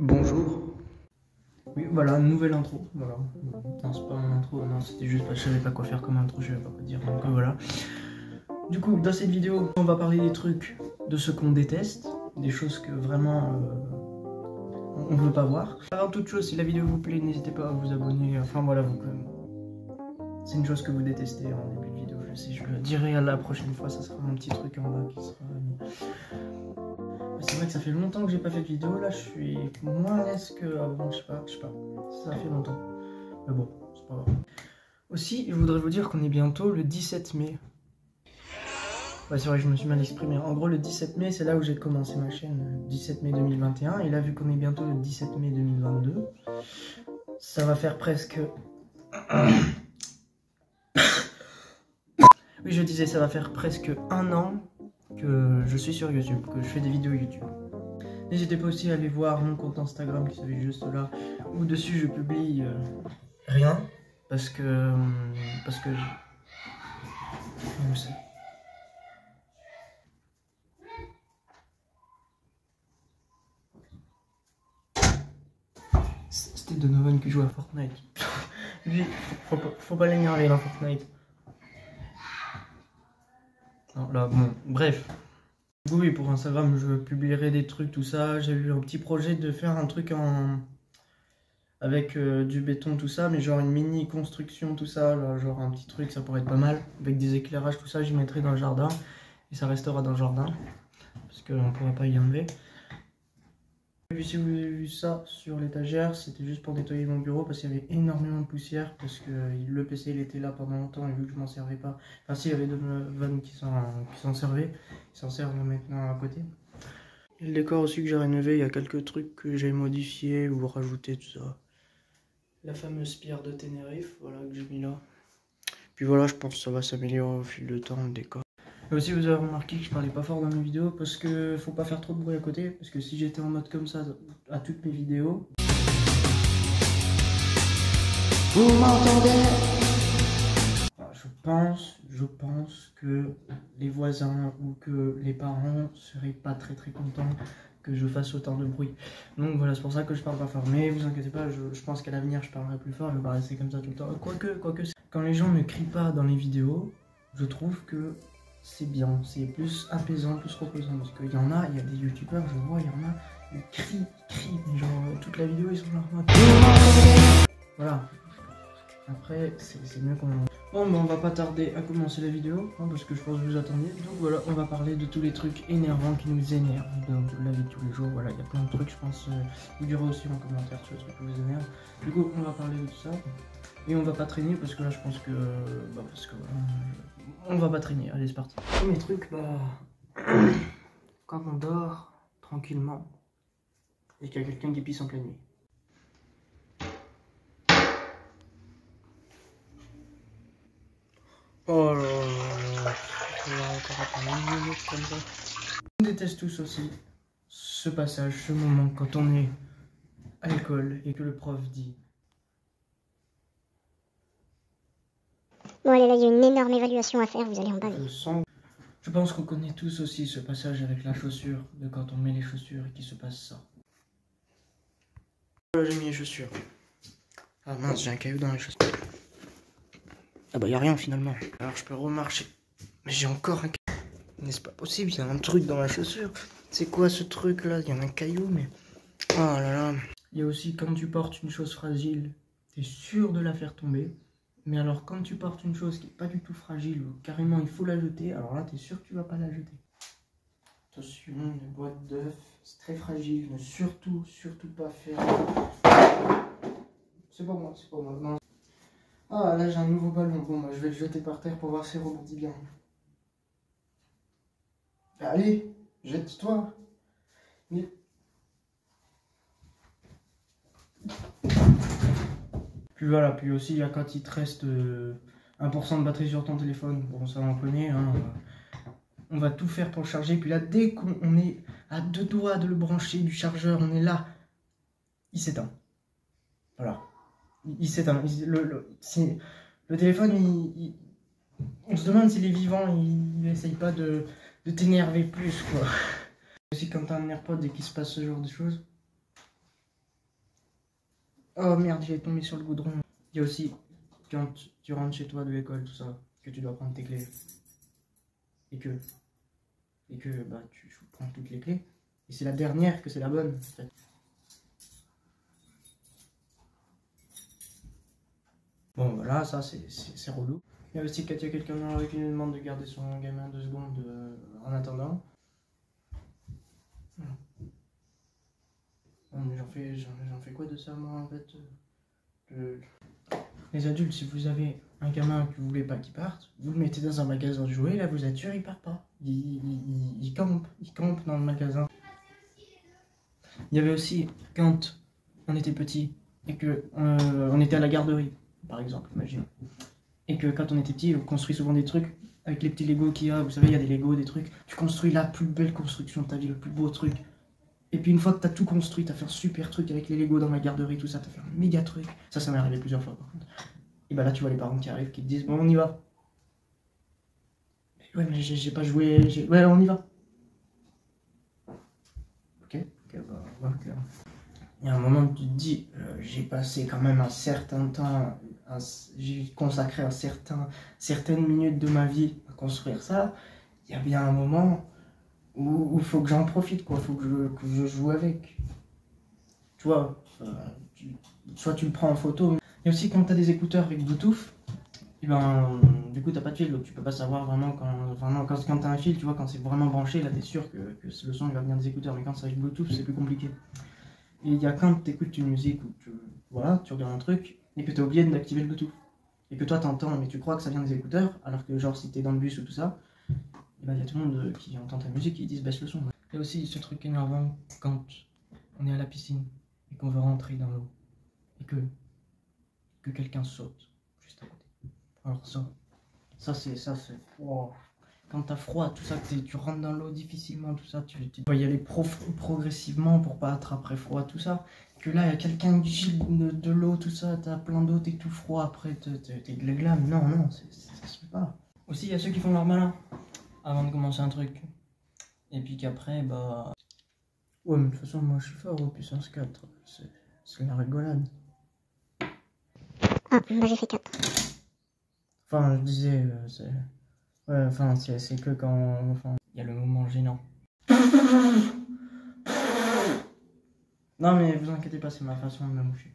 Bonjour. Oui, voilà, nouvelle intro. Voilà. Non, c'est pas une intro, non, c'était juste parce que je savais pas quoi faire comme intro, je savais pas quoi dire. Donc voilà. Du coup, dans cette vidéo, on va parler des trucs de ce qu'on déteste, des choses que vraiment on veut pas voir. Avant toute chose, si la vidéo vous plaît, n'hésitez pas à vous abonner. Enfin voilà, c'est une chose que vous détestez en début de vidéo, je sais, je le dirai à la prochaine fois, ça sera un petit truc en bas qui sera mis. C'est vrai que ça fait longtemps que j'ai pas fait de vidéo, là je suis moins à l'aise qu'avant, je sais pas, ça fait longtemps. Mais bon, c'est pas grave. Aussi, je voudrais vous dire qu'on est bientôt le 17 mai. Ouais, c'est vrai que je me suis mal exprimé. En gros, le 17 mai, c'est là où j'ai commencé ma chaîne, le 17 mai 2021. Et là, vu qu'on est bientôt le 17 mai 2022, ça va faire presque... Oui, je disais, ça va faire presque un an que je suis sur YouTube, que je fais des vidéos YouTube. N'hésitez pas aussi à aller voir mon compte Instagram qui se fait juste là, où dessus je publie rien, parce que je sais. C'était Donovan qui joue à Fortnite. Lui, faut pas l'énerver dans Fortnite. Non, là, bon, bref. Oui, pour Instagram, je publierai des trucs, tout ça. J'ai eu un petit projet de faire un truc avec du béton, tout ça, mais genre une mini construction, tout ça, là, genre un petit truc, ça pourrait être pas mal. Avec des éclairages, tout ça, j'y mettrai dans le jardin. Et ça restera dans le jardin, parce qu'on ne pourra pas y enlever. Et puis si vous avez vu ça sur l'étagère, c'était juste pour nettoyer mon bureau, parce qu'il y avait énormément de poussière, parce que le PC il était là pendant longtemps, et vu que je m'en servais pas, enfin si, il y avait deux vannes qui s'en servaient, ils s'en servent maintenant à côté. Et le décor aussi que j'ai rénové, il y a quelques trucs que j'ai modifiés ou rajoutés, tout ça. La fameuse pierre de Tenerife, voilà, que j'ai mis là. Puis voilà, je pense que ça va s'améliorer au fil du temps, le décor. Et aussi, vous avez remarqué que je parlais pas fort dans mes vidéos, parce que faut pas faire trop de bruit à côté, parce que si j'étais en mode comme ça à toutes mes vidéos... Vous m'entendez? Je pense que les voisins ou que les parents seraient pas très contents que je fasse autant de bruit. Donc voilà, c'est pour ça que je parle pas fort. Mais vous inquiétez pas, je pense qu'à l'avenir je parlerai plus fort, je vais pas rester comme ça tout le temps. Quoique, quand les gens ne crient pas dans les vidéos, je trouve que c'est bien, c'est plus apaisant, plus reposant. Parce qu'il y en a, il y a des youtubeurs, je vois, il y en a, ils crient, mais genre toute la vidéo ils sont genre... Voilà. Après, c'est mieux qu'on... Bon, mais on va pas tarder à commencer la vidéo, hein, parce que je pense que vous attendiez. Donc voilà, on va parler de tous les trucs énervants qui nous énervent dans la vie de tous les jours. Voilà, il y a plein de trucs, je pense. Vous direz aussi en commentaire sur les trucs qui vous énervent. Du coup, on va parler de tout ça. Et on va pas traîner, parce que là, je pense que... voilà, on va pas traîner. Allez, c'est parti. Premier truc, quand on dort tranquillement, et qu'il y a quelqu'un qui pisse en pleine nuit. Oh là là, on va encore attendre une minute comme ça. On déteste tous aussi ce passage, ce moment quand on est à l'école et que le prof dit... Bon allez, là il y a une énorme évaluation à faire, vous allez en baver. Je pense qu'on connaît tous aussi ce passage avec la chaussure, de quand on met les chaussures et qu'il se passe ça. Voilà, j'ai mis les chaussures. Ah mince, j'ai un caillou dans les chaussures. Ah bah y a rien finalement. Alors je peux remarcher. Mais j'ai encore un caillou. Mais c'est pas possible, il y a un truc dans la chaussure. C'est quoi ce truc là? Il y a un caillou mais... Oh là là. Il y a aussi quand tu portes une chose fragile, t'es sûr de la faire tomber. Mais alors quand tu portes une chose qui est pas du tout fragile ou carrément il faut la jeter, alors là t'es sûr que tu vas pas la jeter. Attention, les boîtes d'œufs, c'est très fragile, ne surtout pas faire... C'est pas moi, non. Ah là j'ai un nouveau ballon, bon bah, je vais le jeter par terre pour voir si il rebondit bien. Allez, jette-toi. Mais... Puis voilà, puis aussi il y a quand il te reste 1% de batterie sur ton téléphone, bon ça on connaît, hein. On va tout faire pour le charger, puis là dès qu'on est à 2 doigts de le brancher du chargeur, on est là, il s'éteint. Voilà. Il s'éteint. Le téléphone, on se demande s'il est vivant, il n'essaye pas de t'énerver plus, quoi. Aussi, quand t'as un AirPod et qu'il se passe ce genre de choses, Oh merde, j'ai tombé sur le goudron. Il y a aussi quand tu rentres chez toi de l'école, tout ça, que tu dois prendre tes clés. Et que bah, tu prends toutes les clés. Et c'est la dernière que c'est la bonne, en fait. Bon, voilà, ça c'est relou. Il y a aussi quand il y a quelqu'un dans la rue qui nous demande de garder son gamin 2 secondes en attendant. Voilà. J'en fais quoi de ça, moi, en fait Les adultes, si vous avez un gamin que vous voulez pas qu'il parte, vous le mettez dans un magasin de jouets, là vous êtes sûr il part pas. Il campe dans le magasin. Il y avait aussi quand on était petit et que on était à la garderie, par exemple, imagine. Et que quand on était petit, on construit souvent des trucs avec les petits Lego qu'il y a, vous savez, il y a des Lego, des trucs. Tu construis la plus belle construction de ta vie, le plus beau truc. Et puis une fois que t'as tout construit, t'as fait un super truc avec les Lego dans la garderie, tout ça, t'as fait un méga truc. Ça m'est arrivé plusieurs fois par contre. Et bah là, tu vois les parents qui arrivent, qui te disent, bon, on y va. Ouais, mais j'ai pas joué, ouais, on y va. Ok, bah, voilà. Il y a un moment où tu te dis, j'ai passé quand même un certain temps, j'ai consacré certaines minutes de ma vie à construire ça. Il y a bien un moment où il faut que j'en profite, quoi. Il faut que je joue avec. Tu vois, soit tu le prends en photo. Et aussi, quand tu as des écouteurs avec Bluetooth, et ben, du coup, t'as pas de fil, donc tu peux pas savoir vraiment quand t'as un fil, tu vois, quand c'est vraiment branché, là, t'es sûr que le son il va venir des écouteurs. Mais quand c'est avec Bluetooth, c'est plus compliqué. Et il y a quand tu écoutes une musique ou tu regardes un truc et que tu es obligé d'activer le Bluetooth. Et que toi t'entends, mais tu crois que ça vient des écouteurs, alors que genre si t'es dans le bus ou tout ça, il y a tout le monde qui entend ta musique et qui disent baisse le son. Il y a aussi ce truc énervant quand on est à la piscine et qu'on veut rentrer dans l'eau et que quelqu'un saute juste à côté. Alors ça c'est... Wow. Quand t'as froid, tout ça, tu rentres dans l'eau difficilement, tout ça, tu dois y aller progressivement pour pas attraper froid, tout ça. Que là, il y a quelqu'un qui gît de l'eau, tout ça, t'as plein d'eau, t'es tout froid, après t'es glaglam. Non, ça se fait pas. Aussi, il y a ceux qui font leur malin avant de commencer un truc. Et puis qu'après, bah... Ouais, mais de toute façon, moi je suis fort au puissance 4. C'est la rigolade. Ah, moi j'ai fait 4. Enfin, je disais, ouais, enfin, c'est que quand... Enfin, il y a le moment gênant. Non mais vous inquiétez pas, c'est ma façon de me moucher.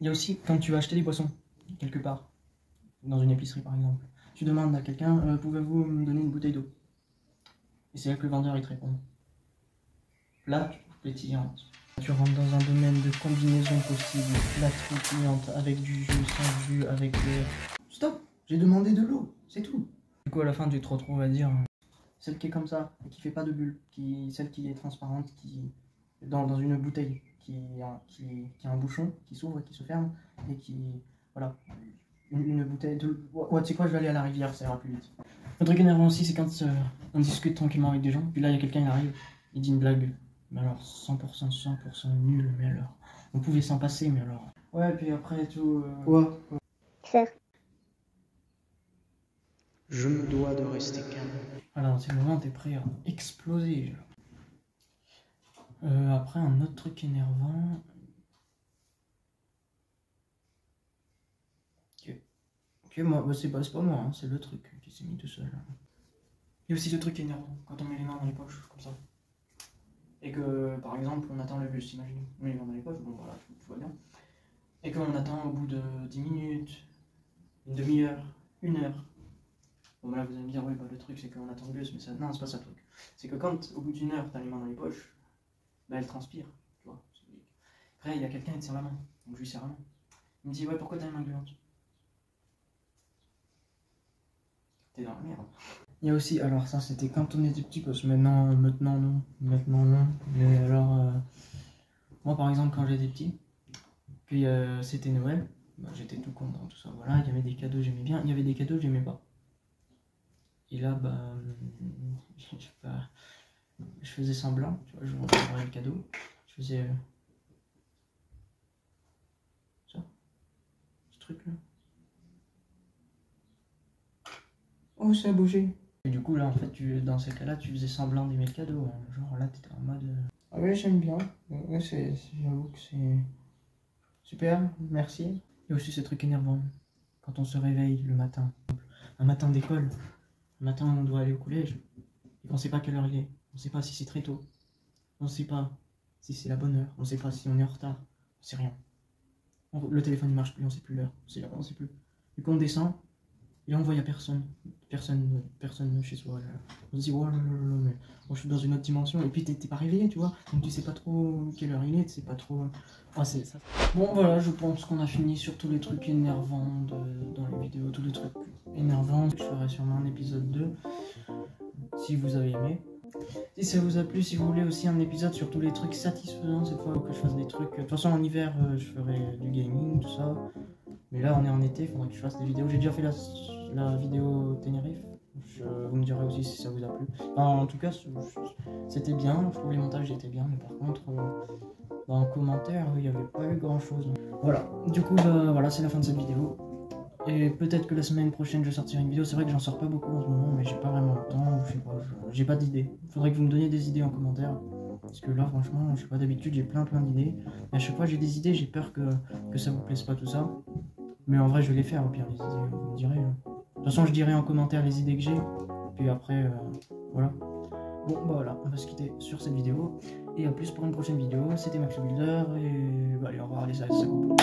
Il y a aussi quand tu vas acheter des poissons, quelque part, dans une épicerie par exemple. Tu demandes à quelqu'un, pouvez-vous me donner une bouteille d'eau? Et c'est là que le vendeur il te répond. Plate ou pétillante? Tu rentres dans un domaine de combinaison possible, plate pétillante, avec du jus, sans jus, avec des... Stop! J'ai demandé de l'eau, c'est tout. Du coup à la fin tu te retrouves à dire... Celle qui est comme ça, et qui fait pas de bulle, celle qui est transparente, qui dans une bouteille, qui a un bouchon, qui s'ouvre et qui se ferme, et qui... Voilà. Une bouteille de... Ouais, tu sais quoi, je vais aller à la rivière, ça ira plus vite. Le truc énervant aussi, c'est quand on discute tranquillement avec des gens, puis là, il y a quelqu'un qui arrive, il dit une blague, mais alors 100% nul, mais alors... On pouvait s'en passer, mais alors... Ouais, puis après tout... Quoi? Sœur. Je me dois de rester calme. Voilà, dans ces moments, t'es prêt à exploser. Après, un autre truc énervant... Ok, moi, bah, c'est pas moi, hein, c'est le truc qui s'est mis tout seul. Il y a aussi ce truc énervant, quand on met les mains dans les poches, comme ça. Et que, par exemple, on attend le bus, imaginez. On met les mains dans les poches, bon voilà, tout va bien. Et qu'on attend au bout de 10 minutes, une demi-heure, 1 heure. Bon bah là vous allez me dire, oui bah le truc c'est qu'on attend le bus, mais ça, non c'est pas ça le truc. C'est que quand au bout d'1 heure t'as les mains dans les poches, bah elle transpire, tu vois. Après il y a quelqu'un qui te serre la main, donc je lui serre la main. Il me dit, ouais pourquoi t'as les mains gluantes? T'es dans la merde. Il y a aussi, alors ça c'était quand on était petit, parce que maintenant non, mais alors, moi par exemple quand j'étais petit, puis c'était Noël, bah, j'étais tout content, tout ça, voilà, il y avait des cadeaux j'aimais bien, il y avait des cadeaux que j'aimais pas. Et là, bah, je faisais semblant, tu vois, je montrais le cadeau, je faisais ça, ce truc-là. Oh, ça a bougé. Et du coup, là, en fait, dans ces cas-là, tu faisais semblant d'aimer le cadeau. Hein. Genre, là, t'étais en mode... Ah ouais, j'aime bien. Ouais, j'avoue que c'est super, merci. Et aussi ces trucs énervants. Quand on se réveille le matin, un matin d'école, un matin où on doit aller au collège, et qu'on sait pas quelle heure il est. On sait pas si c'est très tôt. On sait pas si c'est la bonne heure. On sait pas si on est en retard. On sait rien. Le téléphone ne marche plus, on sait plus l'heure. On sait plus. Et quand on descend, et là on voit il y a personne. Personne chez soi. Là. On se dit, oh là là là, mais bon, je suis dans une autre dimension. Et puis t'es pas réveillé, tu vois. Donc tu sais pas trop quelle heure il est, tu sais pas trop. Ah, c'est ça. Bon, voilà, je pense qu'on a fini sur tous les trucs énervants dans les vidéos, tous les trucs énervants. Je ferai sûrement un épisode 2 si vous avez aimé. Si ça vous a plu, si vous voulez aussi un épisode sur tous les trucs satisfaisants cette fois, que je fasse des trucs. De toute façon, en hiver, je ferai du gaming, tout ça. Mais là, on est en été, il faudrait que je fasse des vidéos. J'ai déjà fait la vidéo Tenerife. Vous me direz aussi si ça vous a plu. Enfin, en tout cas, c'était bien. Je trouve les montages étaient bien. Mais par contre, en commentaire, il n'y avait pas eu grand chose. Voilà. Du coup, voilà, c'est la fin de cette vidéo. Et peut-être que la semaine prochaine je sortirai une vidéo. C'est vrai que j'en sors pas beaucoup en ce moment, mais j'ai pas vraiment le temps, je sais pas, j'ai pas d'idées. Faudrait que vous me donniez des idées en commentaire. Parce que là franchement, je sais pas, d'habitude j'ai plein d'idées. Mais à chaque fois j'ai des idées, j'ai peur que ça vous plaise pas tout ça. Mais en vrai je vais les faire au pire les idées, vous me direz. De toute façon je dirai en commentaire les idées que j'ai. Puis après, voilà. Bon bah voilà, on va se quitter sur cette vidéo. Et à plus pour une prochaine vidéo. C'était Max le Builder. Et bah allez, au revoir, allez, ça coupe.